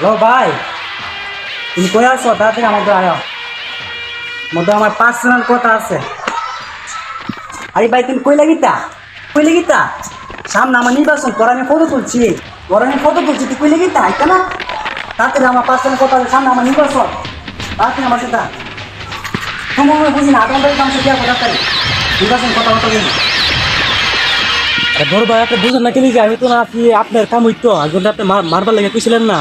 Hello ভাই, তুমি কই আছো? তাড়াতাড়ি আমাদের আয়, মধ্যে আমার পার্সোনাল কথা আছে। আরে ভাই, তুমি কই লাগিতা সামনে আমার নির্বাচন, তোর আমি ফটো তুলছি, তুই কই লাগিতা আইতা না? তাড়াতাড়ি আমার পার্সোনাল কথা আছে, সামনে আমার নির্বাচন, তাড়াতাড়ি আমার সাথে সময় বুঝি না, 8 ঘন্টার কাম শেষ করবো, তাড়াতাড়ি নির্বাচন কথা বলি। বড় ভাই আপনি বুঝেন না কেন যে আমি তো না আপনি আপনার কাম হইতো আগুনটা আপনি মারবার লেগে কইছিলেন না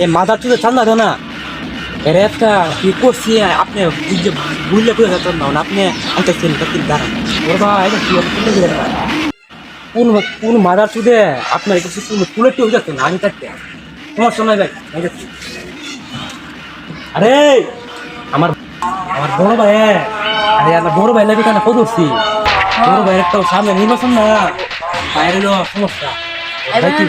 এই মাদার চুলে ঠান্ডা দেয় না এর একটা কি করছি আপনি বুঝলে বুঝে যেতেন না আপনি আনতেছেন তার দাঁড়ান বড় ভাই এটা কি আপনি চিন্তা করেন না কোন কোন মাদার চুলে আপনার কিছু তুলে টেউ যাচ্ছেন আমি থাকতে তোমার সময় ভাই আরে আমার আমার বড় ভাই আরে আমার বড় ভাই লাগে কেন পদরছি বড় ভাই একটা সামনে নির্বাচন না বাইরে সমস্যা কি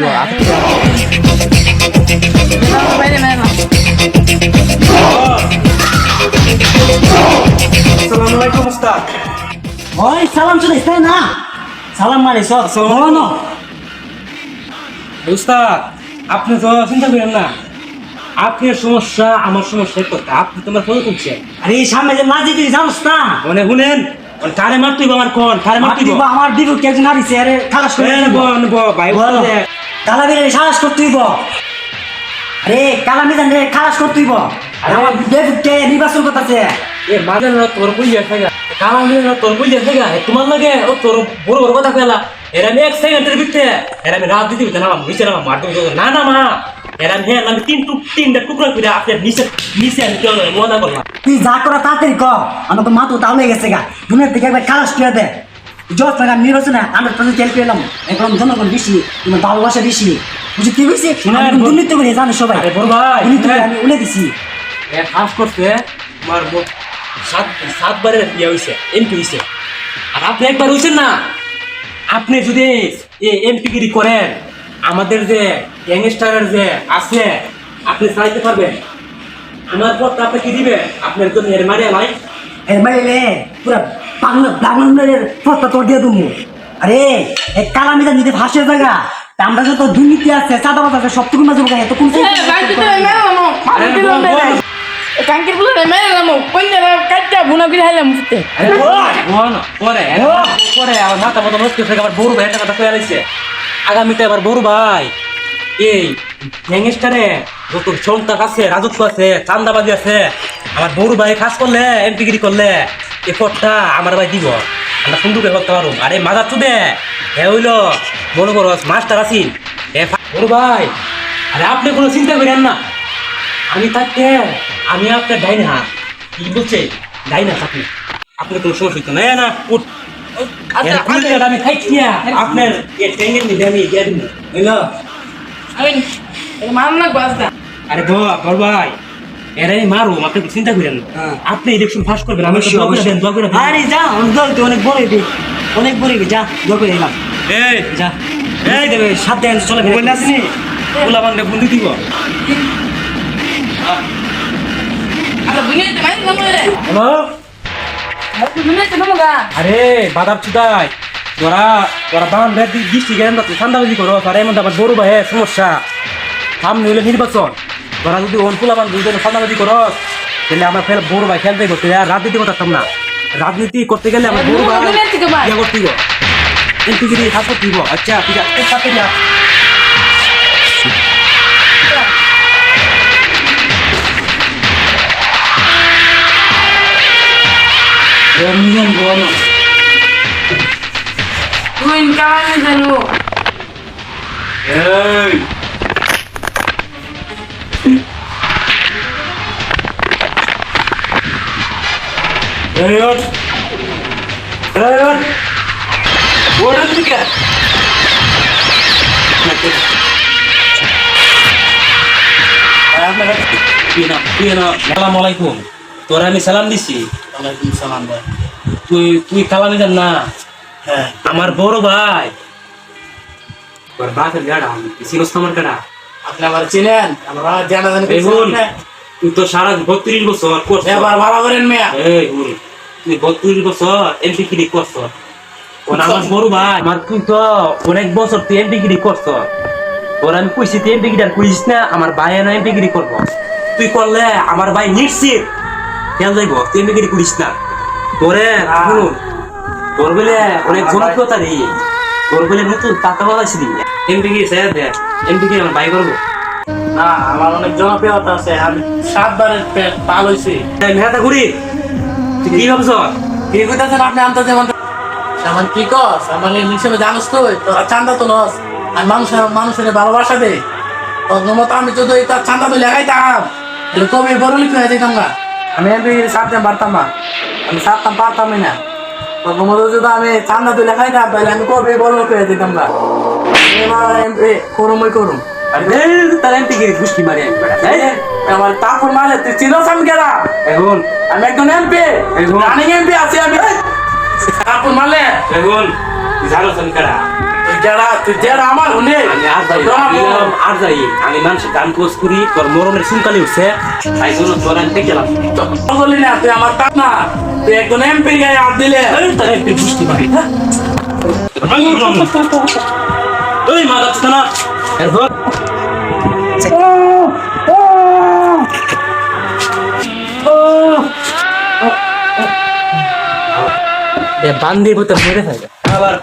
আসসালামু আলাইকুম উস্তাদ ওই সালাম চলে তাই না, সালাম মানে সব না। উস্তাদ আপনি তো চিন্তা করেন না আপনার সমস্যা আমার সমস্যা কথা আপনি তোমার ফোন করছেন আরে এই সামনে যে মাঝি তুই জানোস না, মানে শুনেন কারে মারতে আমার কোন কারে মারতে আমার দিবো কে একজন নারীছে, আরে খালাস করে ভাই কালাবিরে সাহস করতে হইব, আরে কালামি জান রে খালাস করতে হইব, আরে আমার দেবকে নির্বাচন করতেছে। এ মাঝে তোর কই যাচ্ছে গা কালাম দিলে তোর কই যাচ্ছে গা তোমার লাগে ও তোর বড় বড় কথা কইলা এর আমি 1 সেকেন্ডের ভিতরে এর আমি রাত দিতে না নিচে না মারতে না না মা এর আমি তিনটা টুকরা করে আপনার নিচে আমি কেন মজা করলাম তুই যা করা তাড়াতাড়ি কর, আমার তো মাথা তাহলে গেছে গা, দুনিয়ার থেকে একবার খালাস করে দে। জজ টাকা নির্বাচনে 100% তেল পেলাম, এখন জনগণ বেশি, তোমার ভালোবাসা বেশি, বুঝি কি হয়েছে? দুর্নীতি করে জানো সবাই, বড় ভাই আমি উলে দিছি। খাস করতে আমার সাতবারের ইয়ে হয়েছে এমপি হয়েছে আর আপনি একবার হয়েছেন না আপনি যদি এমপিগিরি করেন আমাদের যে গ্যাংস্টারের যে আছে আপনি চাইতে পারবেন আমার পথটা আপনি কি দিবে আপনার জন্য এর মারিয়া ভাই এর মাইলে পুরা বাংলার পথটা তোর দিয়ে দেবো। আরে এক কালামিটা নিতে ফাঁসের জায়গা, তা আমরা যত দুর্নীতি আছে চাঁদাবাজ আছে সবটুকু মাঝে বোকা এত কোন কাঙ্কির বলে মেরে এলাম কন্যারা কাটটা বুনা করে হাইলাম ফুটে পরে আমার মাথা মতো নষ্ট থেকে আবার বড় ভাই একটা কথা কয়ে আলাইছে আগামীতে আবার বড় ভাই এই গ্যাংস্টারে যত সন্তান আছে রাজত্ব আছে চান্দাবাজি আছে আমার বড় ভাই কাজ করলে এমপিগিরি করলে এই পথটা আমার ভাই দিব আমরা সুন্দর করতে পারো আরে মাদার চুদে হে হইল মনে করো মাস্টার আছি বড় ভাই আরে আপনি কোনো চিন্তা করেন না আমি থাকতে আমি আপনার ডাইনে হাত কি বলছে ডাইনে থাকলে আপনার কোনো সমস্যা হইতো না না উঠ আমি খাইছি আপনার ট্যাঙ্গের নিতে আমি দিয়ে দিন বুঝলো আমি মারম না বাসটা আরে বল ভাই এরাই মারো আপনি চিন্তা করেন আপনি ইলেকশন পাস করবেন আমি আরে যা দল তো অনেক বড় দিক, অনেক বড় যা দল করে এলাম এই যা এই দেবে সাত দেন চলে মোবাইল আসনি ওলা বান্ধে বন্ধু দিব আরে বুনিতে মাইন নামলে হ্যালো আরে বুনিতে নামগা আরে বাদার চুদাই তোরা বান দৃষ্টি জ্ঞান তো ঠান্ডাবাজি করো আর এমন আবার বড় ভাই সমস্যা সামনে হইলে নির্বাচন তোরা যদি অনকুলাবান দুইজন ঠান্ডাবাজি করো তাহলে আমার ফের বড় ভাই খেলতে করতে রাজনীতি করতাম না রাজনীতি করতে গেলে আমার বড় ভাই ইয়ে করতে দিব কিন্তু যদি হাসত দিব আচ্ছা ঠিক আছে সাথে যা তুই কামাই জানো এই Eyot. Eyot. Orada tika. Assalamualaikum. তোরা আমি সালাম দিছি। ওয়ালাইকুম সালাম ভাই। তুই কালামি জান না? হ্যাঁ আমার বড় ভাই। তোর বাপের গাড়া সিরস্তমার গাড়া। আপনি আমার চিনেন? আমরা জানা জানি তুই তো সারা 32 বছর করছ। এবার ভালো করেন মিয়া। এই হুরি তুই 32 বছর এমপি কিরি করছ। আমার বড় ভাই আমার তুই তো অনেক বছর তুই এমপি কিরি করছ। তোর আমি কইছি তুই এমপি গিরি করিস না, আমার ভাই না এমপি গিরি করবো। তুই করলে আমার ভাই নিশ্চিত খেয়াল যাইব, তুই এমপি গিরি করিস না। তোরে শুনুন, তোর বলে অনেক জনপ্রিয়তা রে, তোর বলে নতুন টাকা বলাইছিলি এমপি গিরি স্যার দে, এমপি গিরি আমার ভাই করবো। না আমার অনেক জনপ্রিয়তা আছে, আমি 7 বারের পাল হয়েছি। মেহাতা ঘুরি তুই কি ভাবছ? কি কইতাছেন আপনি আনতে আমার কি কস? আমার এই হিসেবে জানোস তো তোরা চান্দা তো লস, আর মানুষের ভালোবাসা দে। তোর মতো আমি যদি তার চান্দা তো লেখাইতাম তাহলে কবে বড় লিখে হয়ে যেতাম না। আমি এমপি সারতে পারতাম না, আমি সারতাম পারতামই না। তোর মতো যদি আমি চান্দা তো লেখাইতাম তাহলে আমি কবে বড় লোক হয়ে যেতাম না। এমপি করুম ওই করুম। তার এমপি গিরি গুষ্টি মারি আমি বেড়া। আমার তারপর মানে তুই চিনোস আমি কেনা? এখন আমি একজন এমপি, রানিং এমপি আছি আমি। তারপর মানে এখন তুই জানোস আমি কারা? তুই যারা আমার হুনে আমি আর যাই আমি মানুষের গান পোস্ট করি, তোর মরণের শুনকালি উঠছে, তাই জন্য তোর আমি দেখে গেলাম। বলি না তুই আমার টাক না, তুই একজন এমপি গায়ে হাত দিলে তার এমপি গুষ্টি মারি। ওই মা যাচ্ছে না এরপর বান্দি ভূতে মেরে থাকে আবার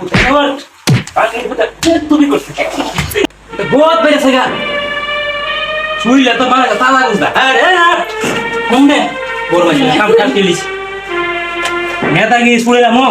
তুমি করছো বহুত বেড়েছে গা শুইলে তো মারা তালা গুজা আরে কমবে বড় ভাই কাম কাম কেলিস নেতা গিয়ে শুনে যাবো